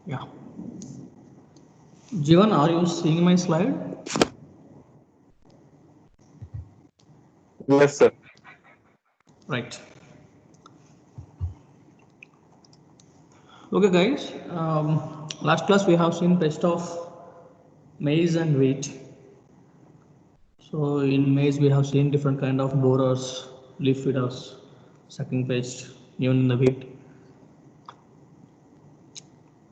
Yeah. Jivan, are you seeing my slide? Yes, sir. Right. Okay, guys. Last class we have seen pest of maize and wheat. So in maize we have seen different kind of borers, leaf feeders, sucking pest, even in the wheat.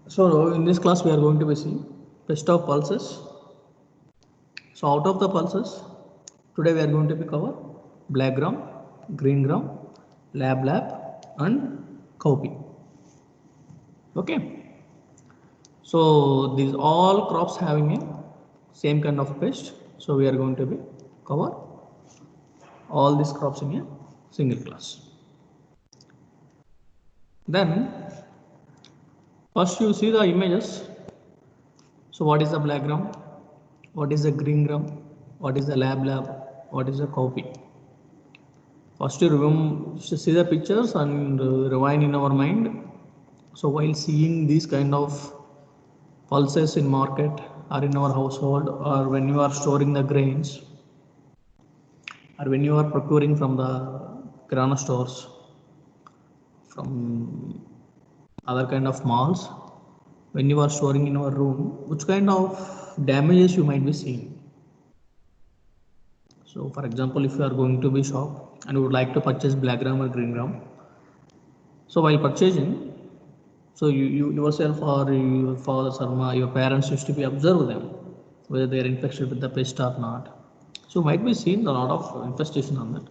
So in this class we are going to be seeing pest of pulses. So out of the pulses, today we are going to be cover black gram, green gram, lab, and cowpea. Okay. So these all crops having a same kind of pest. So we are going to be cover all these crops in a single class. Then first you see the images. So what is the black gram? What is the green gram? What is the lab? What is the cowpea? First you see the pictures and rewind in our mind. So while seeing these kind of pulses in market or in our household, or when you are storing the grains, or when you are procuring from the kirana stores, from other kind of malls, when you are storing in your room, which kind of damages you might be seeing. So for example, if you are going to be shop and you would like to purchase black gram or green gram, so while purchasing, so you yourself or your fathers or your parents used to be observe them whether they are infected with the pest or not. So might be seen a lot of infestation on that.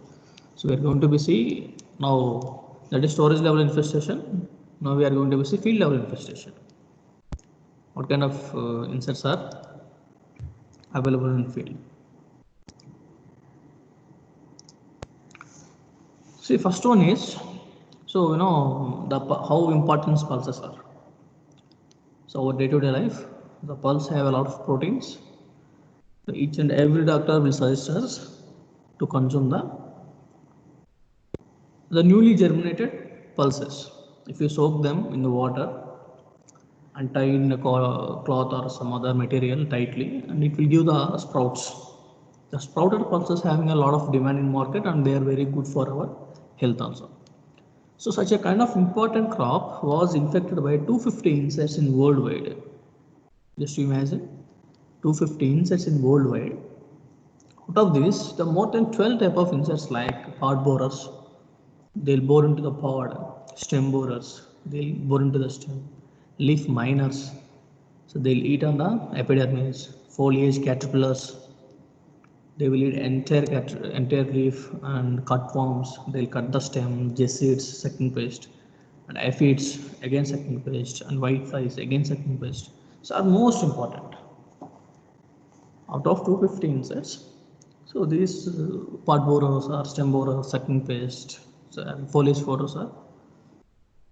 So we are going to be see now that is storage level infestation. Now we are going to be see field level infestation. What kind of insects are available in field? See, first one is, so you know the how important pulses are. So our day-to-day life, the pulse have a lot of proteins. So each and every doctor will suggest us to consume the newly germinated pulses. If you soak them in the water and tie in a cloth or some other material tightly, and it will give the sprouts. The sprouted pulses having a lot of demand in market and they are very good for our health also. So such a kind of important crop was infected by 250 insects in worldwide. Just imagine 250 insects in worldwide. Out of these, the more than 12 type of insects like pod borers, they'll bore into the pod, stem borers, they'll bore into the stem, leaf miners, so they'll eat on the epidermis, foliage caterpillars, they will eat entire leaf and cut worms, they'll cut the stem, jessids, sucking pest, and aphids, again sucking pest, and whiteflies, again sucking pest. So are most important. Out of 250 insects, so these pod borers or stem borers, sucking pest, so, and foliage borers are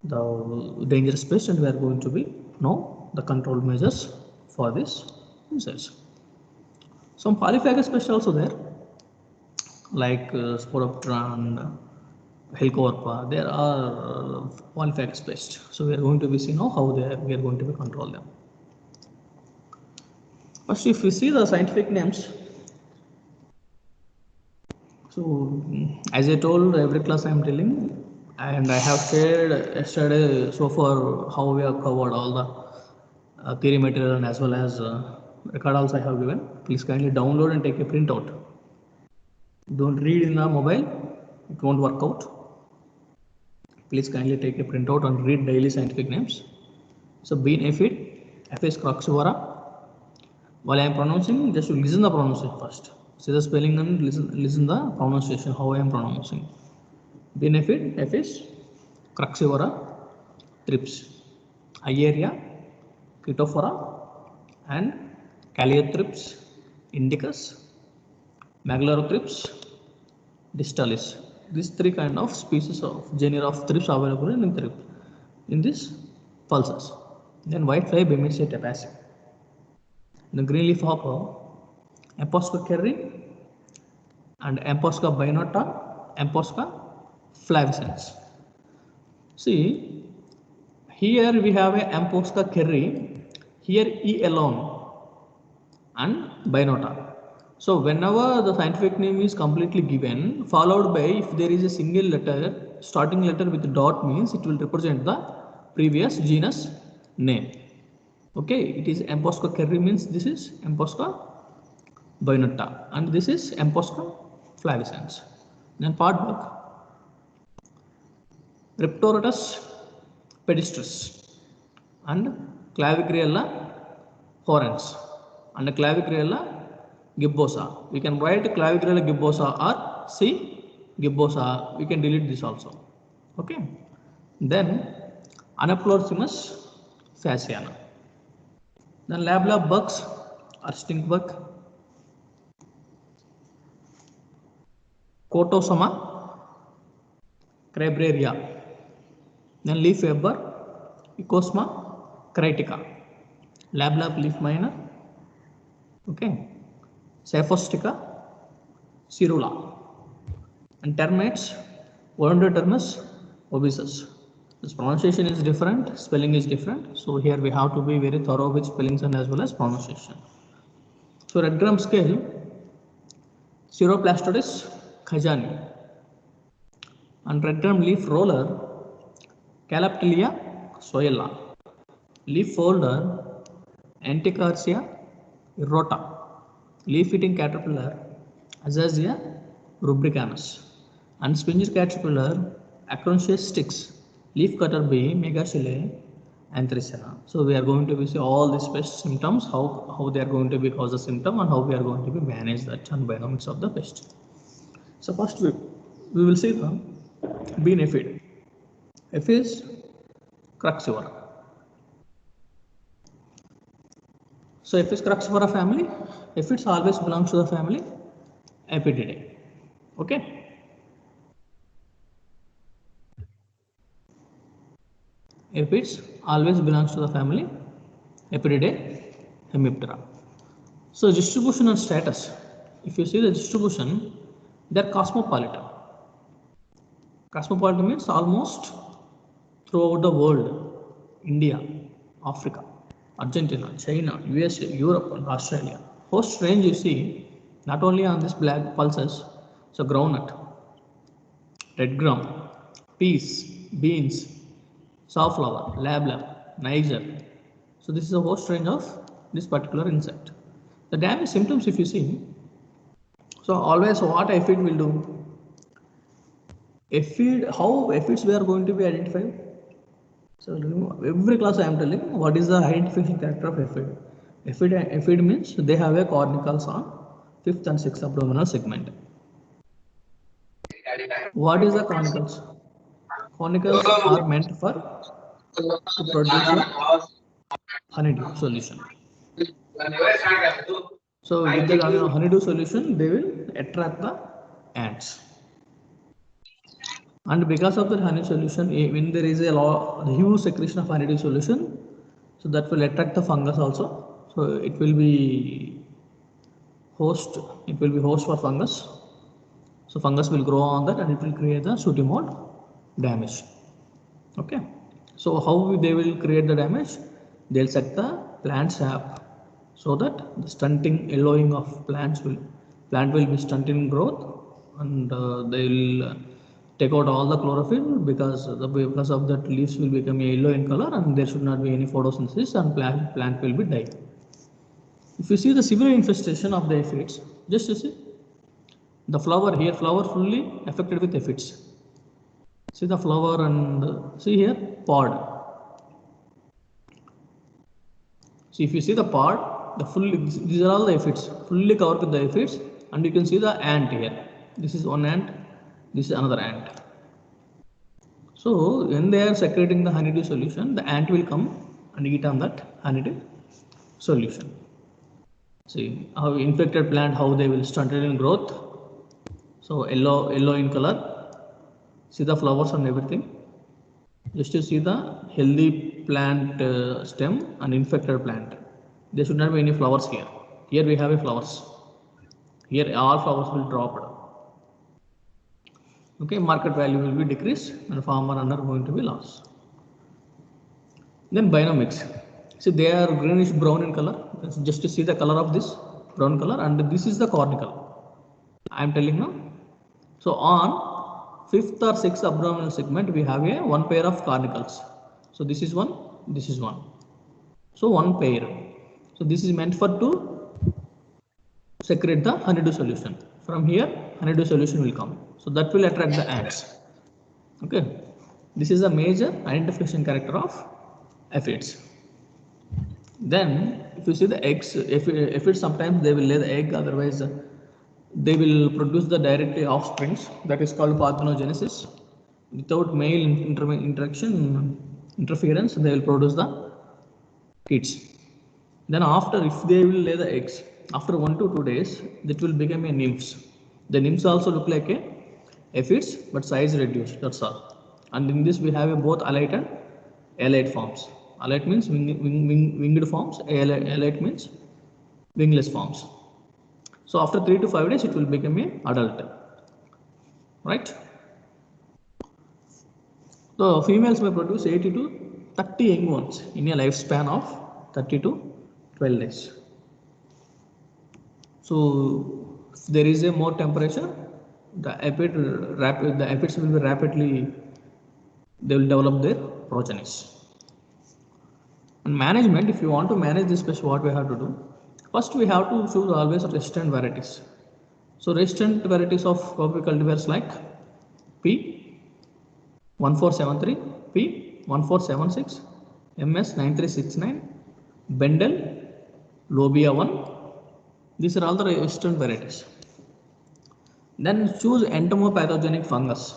the dangerous pest, and we are going to be know the control measures for these insects. Some polyphagous pests also there, like Sporoptera and Helicoverpa. There are polyphagous pests. So we are going to be see now how we are going to be control them. First, if we see the scientific names, so as I told every class I am telling, and I have shared yesterday so far how we have covered all the theory material and as well as record also I have given. Please kindly download and take a printout. Don't read in the mobile, it won't work out. Please kindly take a printout and read daily scientific names. So bean aphid, Apis craxivora. While I am pronouncing, just listen the pronunciation first. See the spelling and listen the pronunciation, how I am pronouncing. Bean aphid, Apis craxivora, thrips. Aeria, Chitophora, and Calliothripс indicus, Megalorothrips distalis. These three kind of species of genera of thrips are available in this pulses. Then whitefly Bemisia tabaci. The green leaf hopper, Emposca kerri and Emposca binota, Emposca flavescens. See, here we have a Amposca kerri, here E alone and Binota. So whenever the scientific name is completely given, followed by if there is a single letter, starting letter with dot means it will represent the previous genus name. Okay, it is Amposca kerri means this is Amposca Binota and this is Amposca flavescens. Then part work, Riptorhynchus pedestris and Clavicrella horrens and Clavicrella gibbosa. We can write Clavicrella gibbosa or C. gibbosa. We can delete this also. Okay. Then Anaploracimus phasiana. Then lab bugs or stink bug. Cotosoma crabraria. Then leaf weber, Ecosma critica. Lab leaf miner. Okay. Sapphostica cerula. And termites, Orodentotermes obesus. This pronunciation is different, spelling is different. So here we have to be very thorough with spellings and as well as pronunciation. So red gram scale, Ceroplastodes khajani. And red gram leaf roller, Calaptilia soela. Leaf folder, Anticarsia irrota. Leaf-eating caterpillar, Azasia rubricanus. And spongy caterpillar, Acroncius styx. Leaf cutter bee, Megachile anthracera. So we are going to see all these pest symptoms, how they are going to be cause a symptom and how we are going to be manage that and bionomics of the pest. So first we will see the bean aphid. Aphids cruxivora. So Aphids cruxivora family, aphids always belongs to the family Aphididae. Okay. Aphids always belongs to the family Aphididae hemiptera. So distribution and status. If you see the distribution, they are cosmopolitan. Cosmopolitan means almost throughout the world. India, Africa, Argentina, China, USA, Europe and Australia. Host range you see not only on this black pulses, so groundnut, red gram, peas, beans, safflower, lab, Niger. So this is a host range of this particular insect. The damage symptoms if you see, so always what aphid will do, how aphids we are going to be identified. So every class I am telling what is the identification character of aphid. Aphid means they have a cornicals on 5th and 6th abdominal segment. What is the cornicals? Cornicals are meant for to produce a honeydew solution. So with the honeydew solution, they will attract the ants. And because of the honey solution, when there is a huge secretion of honeydew solution, so that will attract the fungus also. So it will be host for fungus. So fungus will grow on that and it will create the sooty mold damage. Okay. So how they will create the damage? They'll set the plant sap so that the stunting, yellowing of plant will be stunted in growth, and they will take out all the chlorophyll because of that leaves will become yellow in color and there should not be any photosynthesis and plant will be dying. If you see the severe infestation of the aphids, just you see the flower here, flower fully affected with aphids. See the flower and see here pod. See if you see the pod, these are all the aphids fully covered with the aphids, and you can see the ant here. This is one ant, this is another ant. So when they are secreting the honeydew solution, the ant will come and eat on that honeydew solution. See how infected plant, how they will stunt in growth. So yellow in color. See the flowers and everything. Just to see the healthy plant stem and infected plant. There should not be any flowers here. Here we have a flowers. Here all flowers will drop. Okay, market value will be decreased and farmer are going to be loss. Then binomics. See, they are greenish brown in color. Just to see the color of this brown color, and this is the cornicle. I am telling now. So on fifth or sixth abdominal segment, we have a one pair of cornicles. So this is one, this is one. So one pair. So this is meant for to secrete the honeydew solution. From here, honeydew solution will come. So that will attract the ants. Okay. This is a major identification character of aphids. Then, if you see the eggs, aphids sometimes they will lay the egg, otherwise they will produce the directly offsprings. That is called parthenogenesis. Without male interference, they will produce the kids. Then after, if they will lay the eggs, after 1 to 2 days, that will become a nymphs. The nymphs also look like a aphids, but size reduced. That's all. And in this we have a both alite and alite forms. Alite means winged forms. Alite means wingless forms. So after 3 to 5 days, it will become a adult. Right? So females may produce 80 to 30 young ones in a lifespan of 30 to 12 days. So if there is a more temperature, the aphids will be rapidly, they will develop their progenies. And management, if you want to manage this pest, what we have to do? First, we have to choose always resistant varieties. So resistant varieties of coffee cultivars like P1473, P1476, MS9369, Bendel, Lobia 1. These are all the resistant varieties. Then choose entomopathogenic fungus,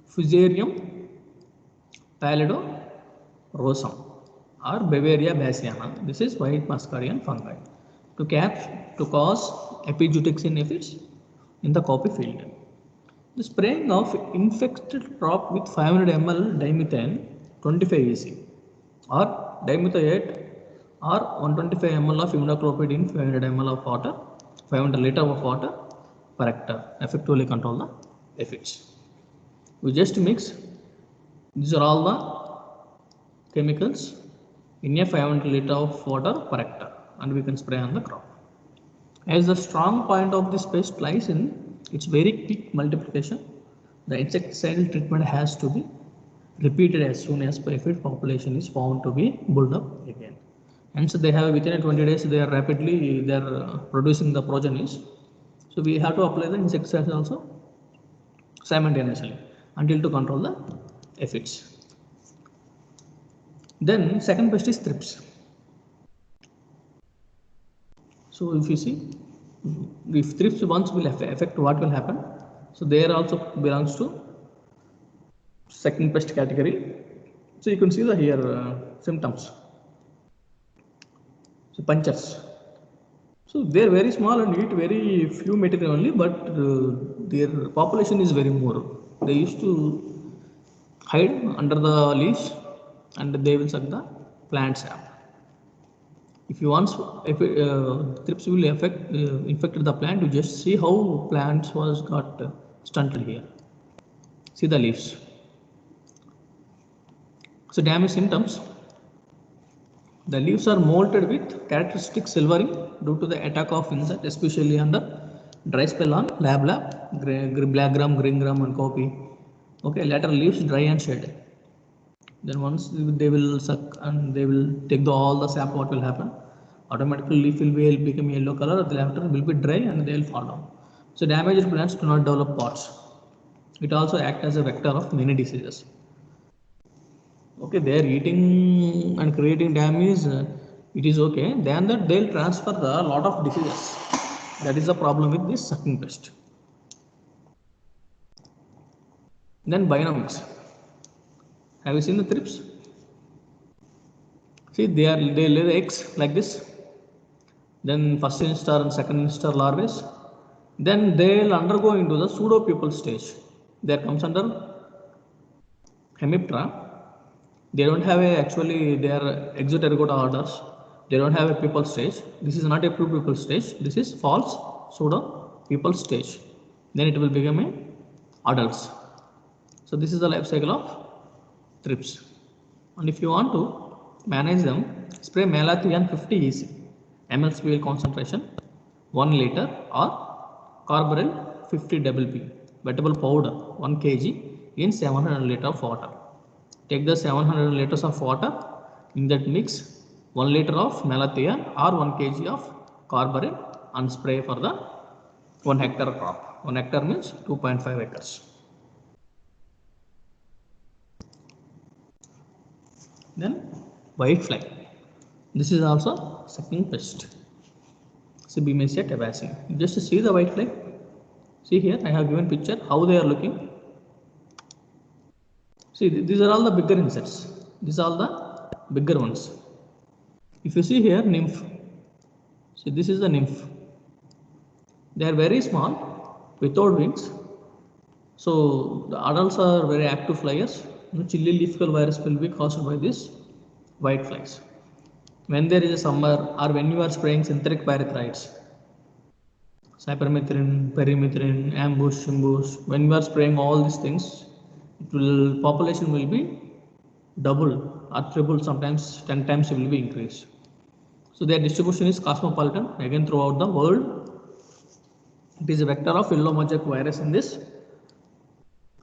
Fusarium pallidorosum or Bavaria bassiana. This is white muscarian fungi to cause epizootics in aphids in the coffee field. The spraying of infected crop with 500 ml dimethane 25 EC or dimethoate or 125 ml of imidacloprid in 500 ml of water, 500 liter of water per hectare effectively control the aphids. We just mix, these are all the chemicals in a 500 liter of water per hectare, and we can spray on the crop. As the strong point of this pest lies in its very quick multiplication, the insecticidal treatment has to be repeated as soon as aphid population is found to be built up again. And so they have within 20 days they are rapidly producing the progenies. So we have to apply the insecticides also simultaneously until to control the aphids. Then second pest is thrips. So if you see, if thrips once will affect, what will happen? So there also belongs to second pest category. So you can see the here symptoms. So punchers. So they are very small and eat very few material only, but their population is very more. They used to hide under the leaves and they will suck the plant sap. If you want, if thrips will infected the plant, you just see how plants was got stunted here. See the leaves. So damage symptoms. The leaves are molted with characteristic silvering due to the attack of insect, especially under dry spell on black gram, green gram and copy. Okay, later leaves dry and shed. Then once they will suck and they will take all the sap, what will happen? Automatically leaf will become yellow color, the later will be dry and they will fall down. So damaged plants do not develop pods. It also acts as a vector of many diseases. Okay, they are eating and creating damage, it is okay. Then that they will transfer the lot of diseases. That is the problem with this sucking pest. Then binomics. Have you seen the thrips? See, they lay the eggs like this. Then first instar and second instar larvae. Then they will undergo into the pseudopupal stage. There comes under hemiptera. They don't have actually their exotergota orders. They don't have a pupal stage. This is not a true pupal stage. This is false pseudo pupal stage. Then it will become a adults. So this is the life cycle of thrips. And if you want to manage them, spray malathion 50 EC ml concentration 1 liter or carbaryl 50 WP wettable powder 1 kg in 700 liters of water. Take the 700 liters of water, in that mix 1 liter of malathion or 1 kg of carbaryl and spray for the 1 hectare crop. 1 hectare means 2.5 acres. Then whitefly. This is also sucking pest. Cibemacia tabacea. Just see the whitefly. See here, I have given picture how they are looking. See, these are all the bigger insects. These are all the bigger ones. If you see here, nymph. See, this is the nymph. They are very small, without wings. So the adults are very active flyers. Chili leaf curl virus will be caused by this whiteflies. When there is a summer or when you are spraying synthetic pyrethroids, cypermethrin, perimethrin, ambush, ambush, when you are spraying all these things, population will be double or triple, sometimes 10 times it will be increased. So their distribution is cosmopolitan, again throughout the world. It is a vector of yellow mosaic virus in this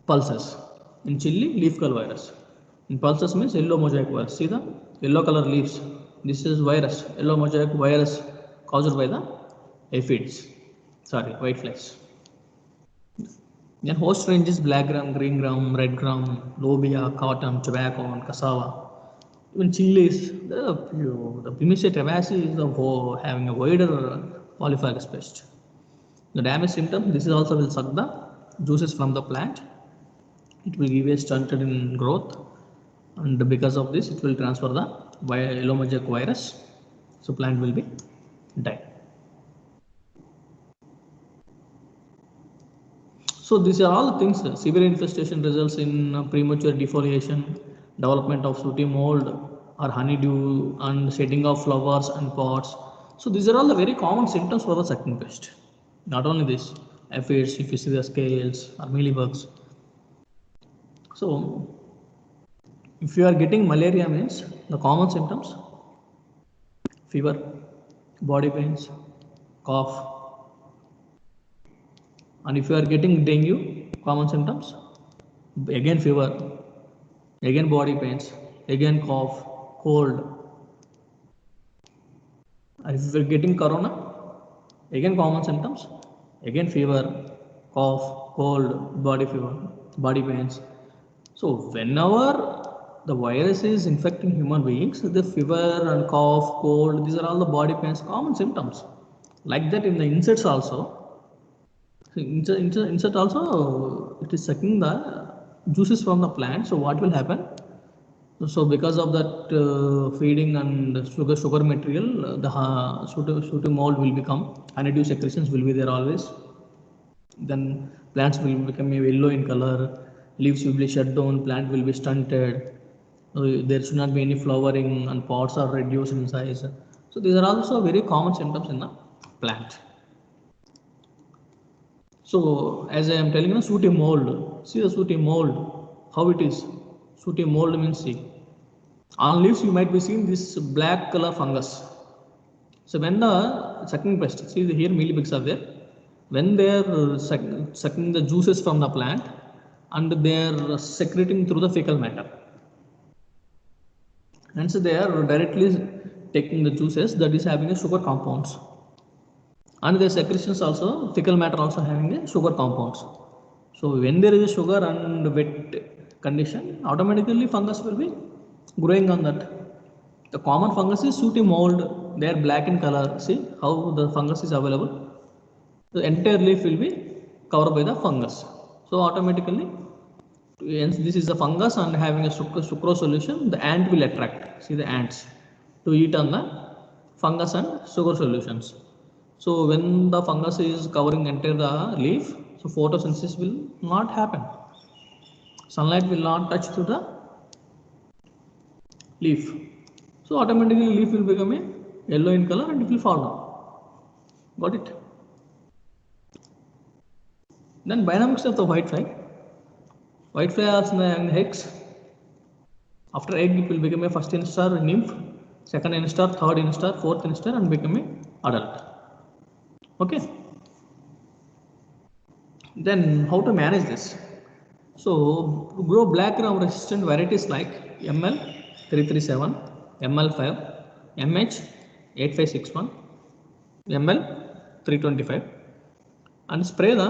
pulses. In chili, leaf curl virus. In pulses means yellow mosaic virus. See the yellow color leaves. This is virus, yellow mosaic virus caused by the aphids. Sorry, whiteflies. Then host range is black gram, green gram, red gram, lobia, cotton, tobacco, and cassava. Even chilies, the Cibemacia tabacea is having a wider polyphagous pest. The damage symptom, this is also will suck the juices from the plant. It will give a stunted in growth, and because of this, it will transfer the yellow mosaic virus. So plant will be die. So these are all the things. Severe infestation results in premature defoliation, development of sooty mold or honeydew, and shedding of flowers and pods. So these are all the very common symptoms for the sucking pest. Not only this, aphids, if you see the scales or mealybugs. So if you are getting malaria means the common symptoms: fever, body pains, cough. And if you are getting dengue, common symptoms, again fever, again body pains, again cough, cold. And if you are getting corona, again common symptoms, again fever, cough, cold, body fever, body pains. So whenever the virus is infecting human beings, the fever and cough, cold, these are all the body pains, common symptoms. Like that in the insects also. Insect also, it is sucking the juices from the plant. So what will happen? So because of that feeding and sugar material, the sooty mold will become, honeydew secretions will be there always. Then plants will become yellow in color, leaves will be shut down, plant will be stunted. There should not be any flowering and pods are reduced in size. So these are also very common symptoms in the plant. So as I am telling you, sooty mold. See the sooty mold, how it is. Sooty mold means, see, on leaves you might be seeing this black color fungus. So when the sucking pest, see here mealybugs are there. When they are sucking the juices from the plant and they are secreting through the fecal matter. And so they are directly taking the juices that is having a sugar compounds. And the secretions also, fecal matter also having a sugar compounds. So when there is a sugar and wet condition, automatically fungus will be growing on that. The common fungus is sooty mold. They are black in color. See how the fungus is available. The entire leaf will be covered by the fungus. So automatically, this is the fungus and having a sucrose solution, the ant will attract. See the ants to eat on the fungus and sugar solutions. So when the fungus is covering entire the leaf, so photosynthesis will not happen. Sunlight will not touch to the leaf. So automatically leaf will become a yellow in color and it will fall down. Got it? Then dynamics of the whitefly. Whitefly has the young eggs. After egg, it will become a first instar nymph, second instar, third instar, fourth instar, and become a adult. Okay. Then how to manage this? So to grow black gram resistant varieties like ML337, ML5, MH8561, ML325, and spray the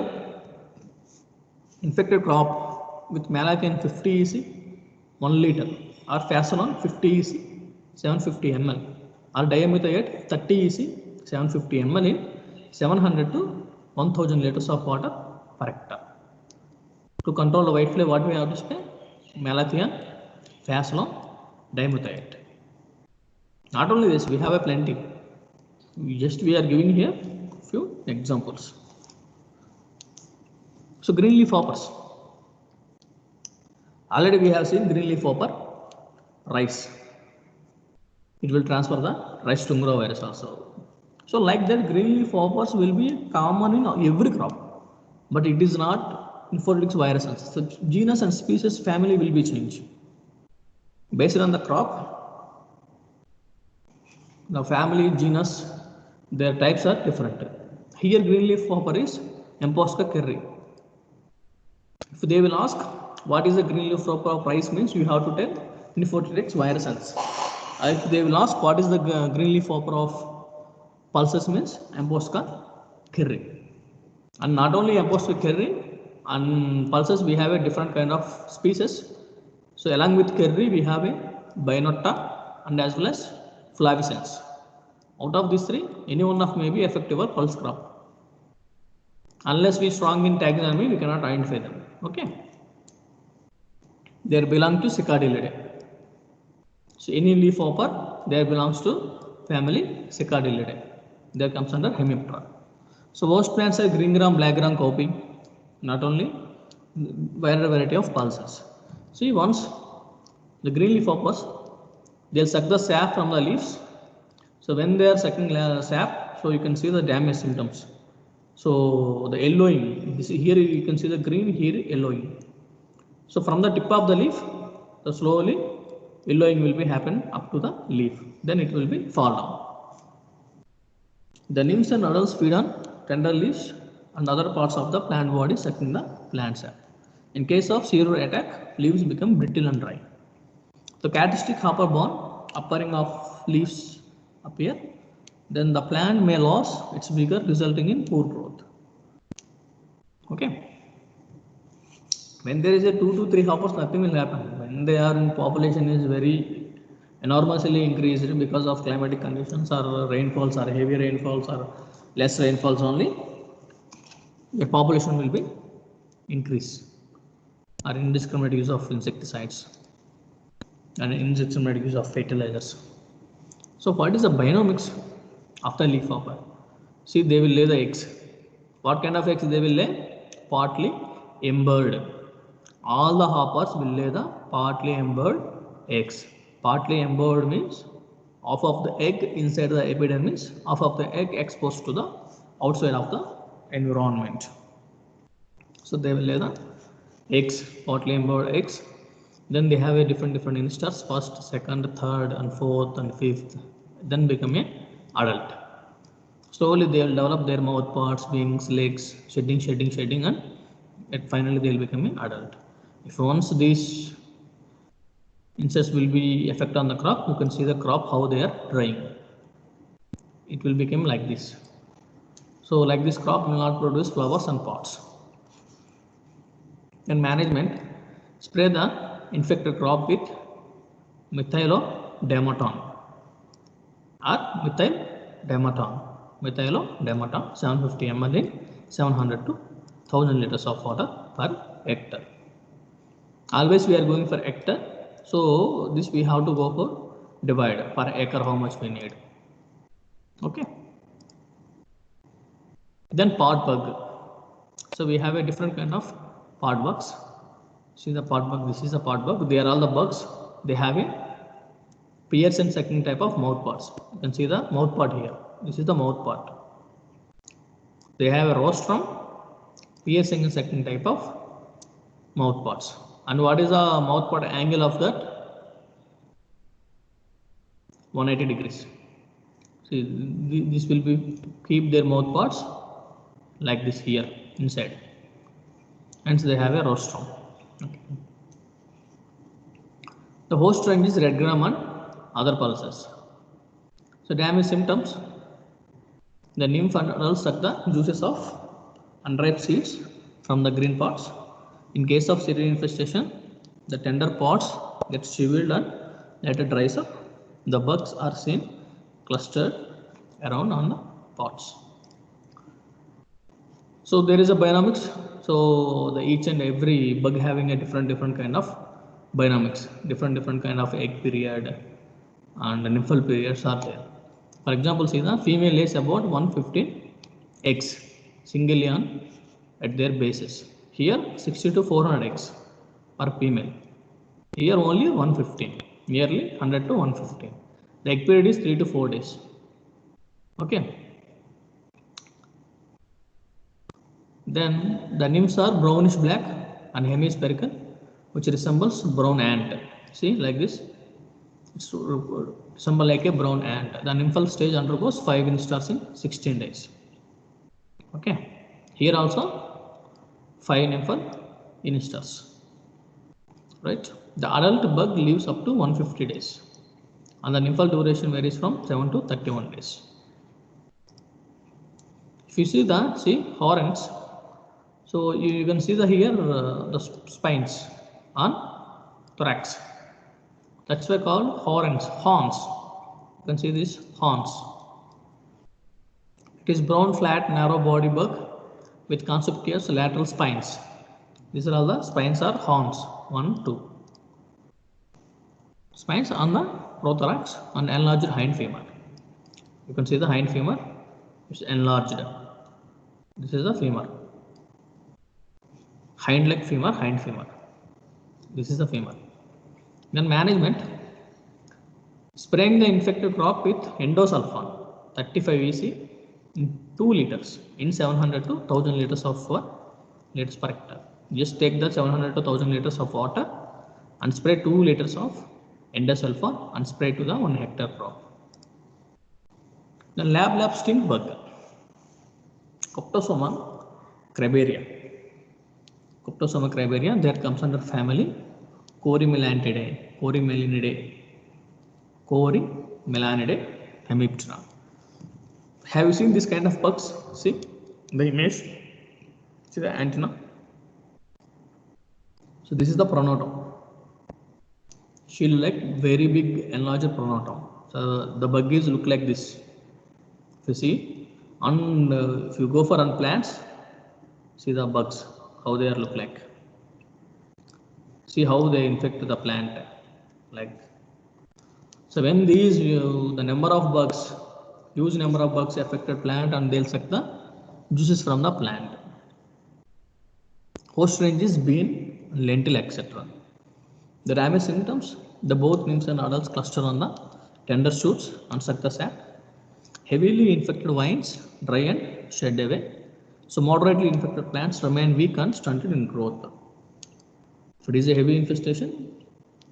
infected crop with malathion 50 EC 1 liter or Fasalon 50 EC 750 ml or diamethioate 30 EC 750 ml in 700 to 1000 liters of water per hectare. To control the whitefly, what we have to spray? Malathion, Fasalon, diamethioate. Not only this, we have a plenty. We are giving here few examples. So green leaf hoppers. Already we have seen green leaf hopper rice. It will transfer the rice tungro virus also. So like that, green leaf hoppers will be common in every crop, but it is not Infodix virus also. So genus and species family will be changed based on the crop. The family, genus, their types are different. Here green leaf hopper is Emposca kerri. If they will ask what is the green leaf hopper rice means, you have to tell Infodix virus. If they will ask what is the green leaf hopper of pulses means Emposca kerri. And not only Emposca kerri, and pulses we have a different kind of species. So along with kerri we have a Bayonetta and as well as Flavescens. Out of these three, any one of may be effective or pulse crop. Unless we strong in taxonomy, we cannot identify them. Okay. They belong to Cicadillidae. So any leaf hopper, there belongs to family Cicadillidae. There comes under Hemiptera. So most plants are green gram, black gram coping. Not only wider variety of pulses. See, once the green leaf hoppers, they'll suck the sap from the leaves. So when they are sucking sap, so you can see the damage symptoms. So the yellowing, here you can see the green, here yellowing. So from the tip of the leaf, the slowly yellowing will be happen up to the leaf. Then it will be fall down. The nymphs and adults feed on tender leaves and other parts of the plant body sucking the plant sap. In case of severe attack, leaves become brittle and dry. The characteristic hopper bone, uppering of leaves appear. Then the plant may lose its vigor, resulting in poor growth. Okay. When there is a 2 to 3 hoppers, nothing will happen. When they are in population is very enormously increased because of climatic conditions or rainfalls or heavy rainfalls or less rainfalls only, the population will be increase or indiscriminate use of insecticides and indiscriminate use of fertilizers. So what is the bionomics of the leaf hopper? See, they will lay the eggs. What kind of eggs they will lay? Partly embered. All the hoppers will lay the partly embered eggs. Partly embered means half of the egg inside the epidermis, half of the egg exposed to the outside of the environment. So they will lay the eggs, partly embered eggs. Then they have a different instars, first, second, third, and fourth, and fifth. Then become a adult. Slowly they will develop their mouth parts, wings, legs, shedding, and finally they will become an adult. If once these insects will be effect on the crop, you can see the crop how they are drying. It will become like this. So like this crop will not produce flowers and pods. Then management, spray the infected crop with Methylodermaton or Methylodermaton 750 ml in 700 to 1000 liters of water per hectare. Always we are going for hectare, so this we have to go for divide per acre how much we need. Okay. Then pod bug. So we have a different kind of pod bugs. See the pod bug, this is a pod bug. They are all the bugs. They have a Pearson sucking type of mouth parts. You can see the mouth part here. This is the mouth part. They have a rostrum, piercing and sucking type of mouth parts. And what is the mouth part angle of that? 180 degrees. See, this will be keep their mouth parts like this here inside. Hence they have a rostrum. Okay. The host range is red gram and other pulses. So damage symptoms. The nymph and adults suck the juices of unripe seeds from the green parts. In case of cereal infestation, the tender parts get shriveled and later dries up. The bugs are seen clustered around on the pots. So there is a binomics. So the each and every bug having a different kind of binomics, different kind of egg period and nymphal periods are there. For example, see the female lays about 115 eggs singly on at their bases. Here 60 to 400 eggs per female. Here only 115, nearly 100 to 115. The egg period is 3 to 4 days. Okay. Then the nymphs are brownish black and hemispherical, which resembles brown ant. See, like this. It's resemble like a brown ant. The nymphal stage undergoes 5 instars in 16 days. Okay. Here also 5 nymphal instars. Right. The adult bug lives up to 150 days, and the nymphal duration varies from 7 to 31 days. If you see the horns, so you can see here the spines on thorax. That's why called horns. You can see these horns. It is brown, flat, narrow body bug with conspicuous lateral spines. These are all the spines are horns. 1, 2. Spines on the prothorax and enlarged hind femur. You can see the hind femur is enlarged. This is the femur. Hind leg femur, hind femur. This is the femur. Then management. Spraying the infected crop with endosulfan 35 EC in 2 liters in 700 to 1000 liters of liters per hectare. Just take the 700 to 1000 liters of water and spray 2 liters of endosulfan and spray to the 1 hectare crop. Then lab stink bug. Coptosoma craberia. Coptosoma craberia, that comes under family Corymelanidae. Corymelanidae hemiptera. Have you seen this kind of bugs? See the image. See the antenna. So this is the pronotum. She look like very big enlarged pronotum. So the buggies look like this. If you see, and if you go for on plants, see the bugs how they are look like. See how they infect the plant, like. So when these the number of bugs, huge number of bugs affected plant, and they'll suck the juices from the plant. Host range is bean, lentil, etc. The damage symptoms: the both nymphs and adults cluster on the tender shoots and suck the sap. Heavily infected vines dry and shed away. So moderately infected plants remain weak and stunted in growth. If it is a heavy infestation,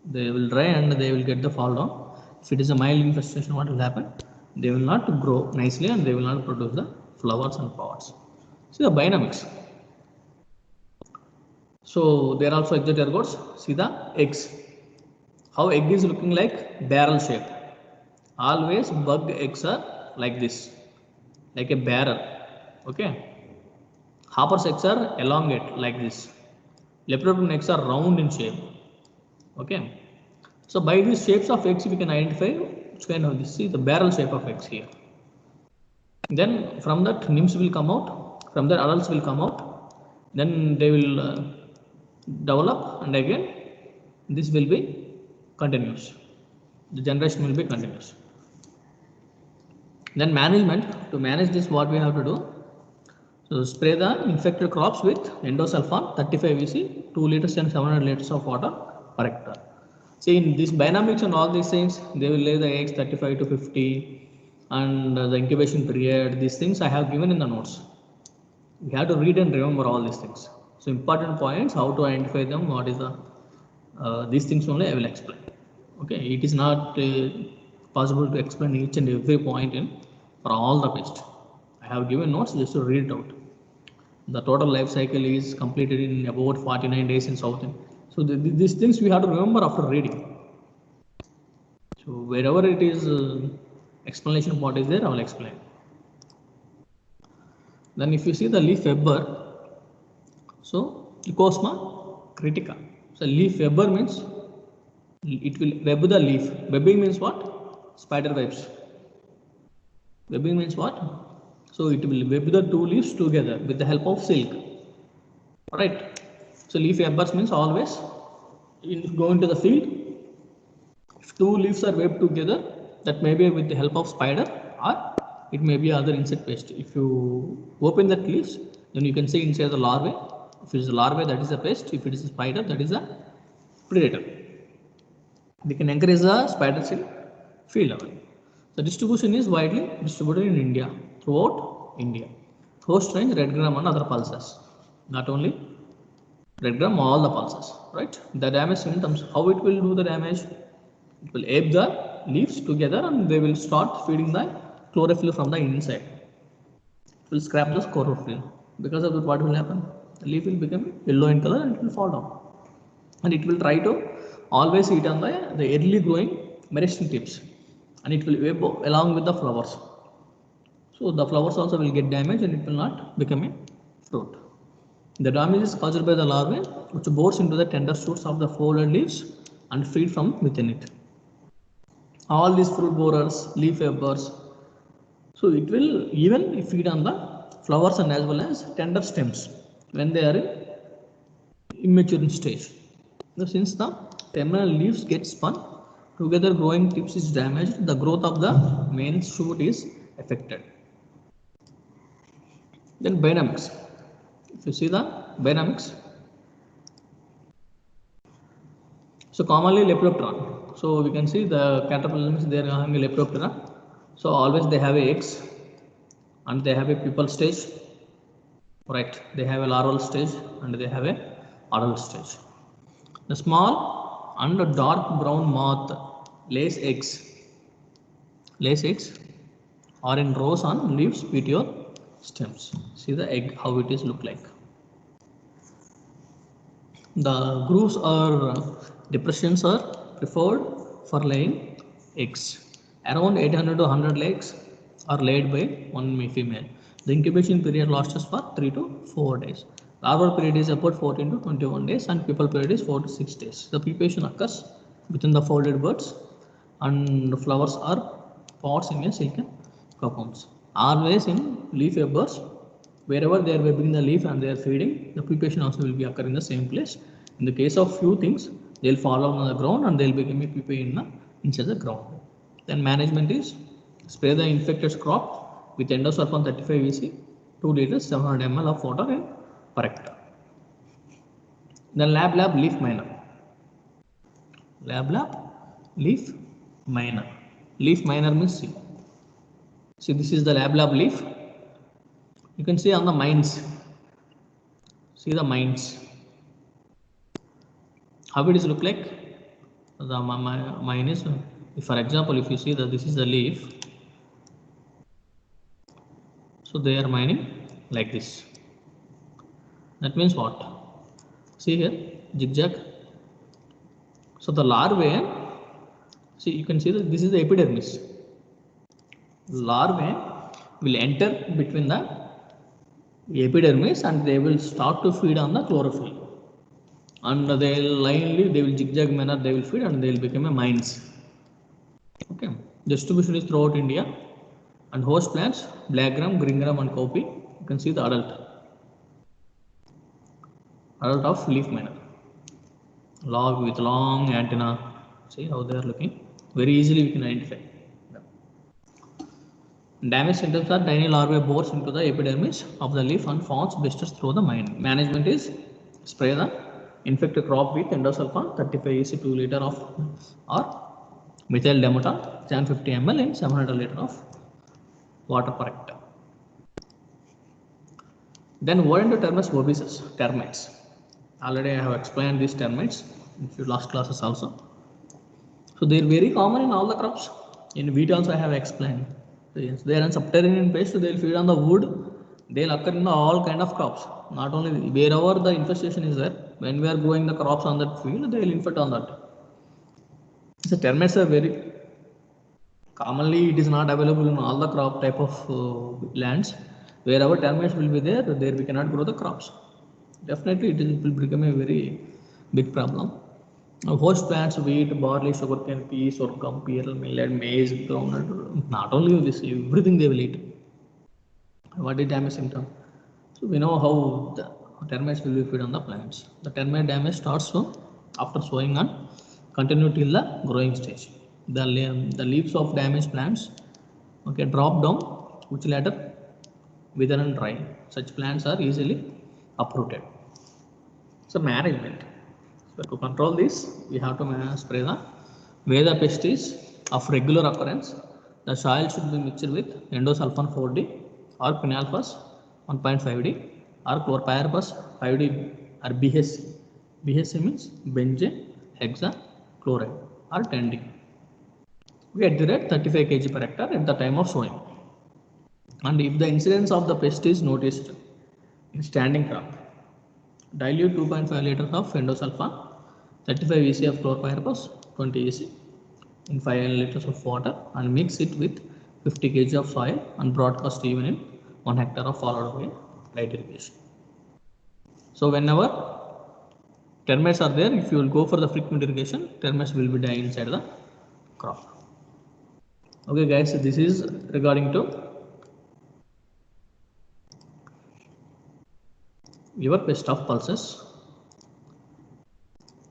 they will dry and they will get the fall down. If it is a mild infestation, what will happen? They will not grow nicely and they will not produce the flowers and pods. See the binomics. So there are also exotergotes. See the eggs. How egg is looking like barrel shape. Always bug eggs are like this, like a barrel. Okay. Hopper's eggs are elongate like this. Lepidopteran eggs are round in shape. Okay. So by these shapes of eggs we can identify which kind of this. See the barrel shape of eggs here. Then from that nymphs will come out. From that adults will come out. Then they will develop, and again this will be continuous. The generation will be continuous. Then management. To manage this, what we have to do? So spray the infected crops with endosulfan 35 EC, 2 liters and 700 liters of water per hectare. See in this binomics and all these things, they will lay the eggs 35 to 50 and the incubation period. These things I have given in the notes. We have to read and remember all these things. So important points, how to identify them, what is the These things only I will explain. Okay, it is not possible to explain each and every point in for all the pest. I have given notes just to read it out. The total life cycle is completed in about 49 days in South India. So these things we have to remember after reading. So wherever it is explanation part is there, I will explain. Then if you see the leaf webber, so Ecosma critica. So leaf webber means it will web the leaf. Webbing means what? Spider webs. Webbing means what? So it will web the two leaves together with the help of silk. Right. So leaf webbers means always in go into the field. If two leaves are webbed together, that may be with the help of spider or it may be other insect pest. If you open that leaves, then you can see inside the larvae. If it is a larvae, that is a pest. If it is a spider, that is a predator. We can encourage the spiders in field level. The distribution is widely distributed in India, throughout India. Host range, red gram and other pulses. Not only red gram, all the pulses, right? The damage symptoms, how it will do the damage? It will ape the leaves together and they will start feeding the chlorophyll from the inside. It will scrap the chlorophyll. Because of that, what will happen? The leaf will become yellow in color and it will fall down. And it will try to always eat on the early growing meristem tips. And it will web along with the flowers. So the flowers also will get damaged and it will not become a fruit. The damage is caused by the larvae which bores into the tender shoots of the folded leaves and feed from within it. All these fruit borers, leaf webbers, so it will even feed on the flowers and as well as tender stems when they are in immature stage. Now, since the terminal leaves get spun, together growing tips is damaged, the growth of the main shoot is affected. Then dynamics. If you see the dynamics, so commonly Lepidoptera. So we can see the caterpillars they are having a Lepidoptera. So always they have a eggs and they have a pupal stage, right? They have a larval stage and they have a adult stage. The small and dark brown moth lays eggs. Lays eggs are in rows on leaves, petiole, stems. See the egg how it is look like. The grooves or depressions are preferred for laying eggs. Around 800 to 100 eggs are laid by one female. The incubation period lasts for 3 to 4 days. Larval period is about 14 to 21 days and pupal period is 4 to 6 days. The pupation occurs within the folded buds and the flowers are pods in a silken cocoons. Always in leaf webbers, wherever they are webbing the leaf and they are feeding, the pupation also will be occur in the same place. In the case of few things, they will fall on the ground and they will become a pupae inside the ground. Then management is spray the infected crop with endosulfan 35 EC, 2 liters, 700 ml of water and per hectare. Then lab leaf miner. Lab leaf miner. Leaf miner means see this is the lab leaf. You can see on the mines. See the mines. How it is look like? The mine is, for example, if you see that this is the leaf, so they are mining like this. That means what? See here, zigzag. So the larvae, see you can see that this is the epidermis. Larvae will enter between the epidermis and they will start to feed on the chlorophyll. And they will zigzag manner, they will feed and they will become a mines. Okay, distribution is throughout India and host plants black gram, green gram and cowpea. You can see the adult of leaf miner. Log with long antenna. See how they are looking. Very easily we can identify. Damage symptoms are tiny larvae bores into the epidermis of the leaf and forms blisters through the mine. Management is spray the infected crop with endosulfan 35 EC 2 liter of or methyl dimetol 750 ml in 700 liter of water per hectare. Then Vodentotermes bovis, termites. Already I have explained these termites. in your last classes also. So they're very common in all the crops. In wheat also I have explained. So yes, they are in subterranean pest, so they'll feed on the wood. They'll occur in all kind of crops. Not only wherever the infestation is there, when we are growing the crops on that field, they'll infect on that. So termites are very commonly, it is not available in all the crop type of lands. Wherever termites will be there, there we cannot grow the crops. Definitely it will become a very big problem. Host plants, wheat, barley, sugarcane, peas, sorghum, pearl, millet, maize, groundnut, not only this, everything they will eat. What is damage symptom? So we know how the termites will be feed on the plants. The termite damage starts from after sowing and continue till the growing stage. The leaves of damaged plants, okay, drop down, which later wither and dry. Such plants are easily uprooted. So management. So to control this, we have to spray the where the pest is of regular occurrence. The soil should be mixed with endosulfan 4D or quinalphos 1.5D or chlorpyrifos 5D or BHC. BHC means benzene hexachloride or 10D. We at the rate 35 kg per hectare at the time of sowing. And if the incidence of the pest is noticed in standing crop, dilute 2.5 liters of endosulfan, 35 EC of chlorpyrifos, 20 EC in 5 liters of water and mix it with 50 kg of soil and broadcast even in 1 hectare of followed by light irrigation. So whenever termites are there, if you will go for the frequent irrigation, termites will be dying inside the crop. Okay guys, so this is regarding to your pest of pulses.